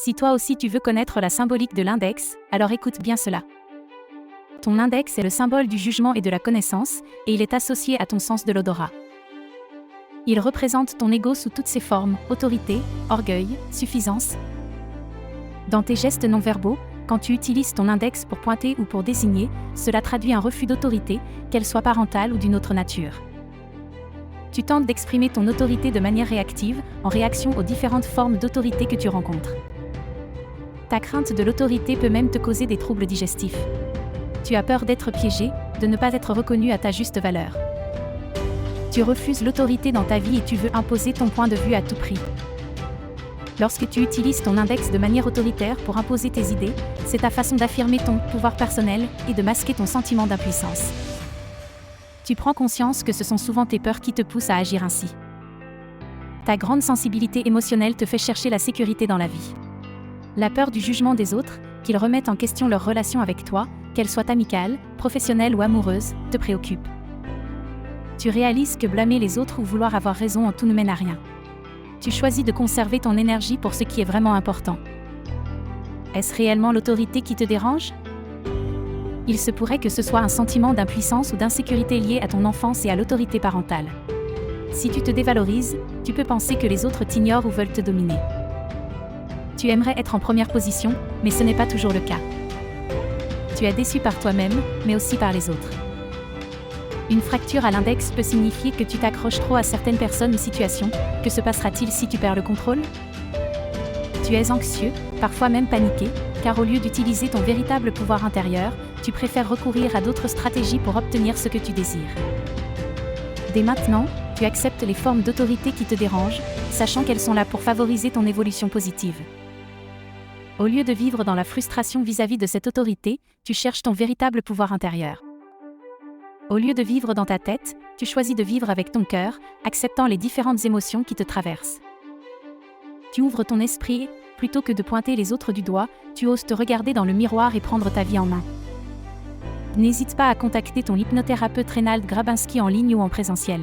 Si toi aussi tu veux connaître la symbolique de l'index, alors écoute bien cela. Ton index est le symbole du jugement et de la connaissance, et il est associé à ton sens de l'odorat. Il représente ton ego sous toutes ses formes, autorité, orgueil, suffisance. Dans tes gestes non-verbaux, quand tu utilises ton index pour pointer ou pour désigner, cela traduit un refus d'autorité, qu'elle soit parentale ou d'une autre nature. Tu tentes d'exprimer ton autorité de manière réactive, en réaction aux différentes formes d'autorité que tu rencontres. Ta crainte de l'autorité peut même te causer des troubles digestifs. Tu as peur d'être piégé, de ne pas être reconnu à ta juste valeur. Tu refuses l'autorité dans ta vie et tu veux imposer ton point de vue à tout prix. Lorsque tu utilises ton index de manière autoritaire pour imposer tes idées, c'est ta façon d'affirmer ton pouvoir personnel et de masquer ton sentiment d'impuissance. Tu prends conscience que ce sont souvent tes peurs qui te poussent à agir ainsi. Ta grande sensibilité émotionnelle te fait chercher la sécurité dans la vie. La peur du jugement des autres, qu'ils remettent en question leur relation avec toi, qu'elle soit amicale, professionnelle ou amoureuse, te préoccupe. Tu réalises que blâmer les autres ou vouloir avoir raison en tout ne mène à rien. Tu choisis de conserver ton énergie pour ce qui est vraiment important. Est-ce réellement l'autorité qui te dérange ? Il se pourrait que ce soit un sentiment d'impuissance ou d'insécurité lié à ton enfance et à l'autorité parentale. Si tu te dévalorises, tu peux penser que les autres t'ignorent ou veulent te dominer. Tu aimerais être en première position, mais ce n'est pas toujours le cas. Tu es déçu par toi-même, mais aussi par les autres. Une fracture à l'index peut signifier que tu t'accroches trop à certaines personnes ou situations. Que se passera-t-il si tu perds le contrôle ? Tu es anxieux, parfois même paniqué, car au lieu d'utiliser ton véritable pouvoir intérieur, tu préfères recourir à d'autres stratégies pour obtenir ce que tu désires. Dès maintenant, tu acceptes les formes d'autorité qui te dérangent, sachant qu'elles sont là pour favoriser ton évolution positive. Au lieu de vivre dans la frustration vis-à-vis de cette autorité, tu cherches ton véritable pouvoir intérieur. Au lieu de vivre dans ta tête, tu choisis de vivre avec ton cœur, acceptant les différentes émotions qui te traversent. Tu ouvres ton esprit, plutôt que de pointer les autres du doigt, tu oses te regarder dans le miroir et prendre ta vie en main. N'hésite pas à contacter ton hypnothérapeute Reynald Grabinski en ligne ou en présentiel.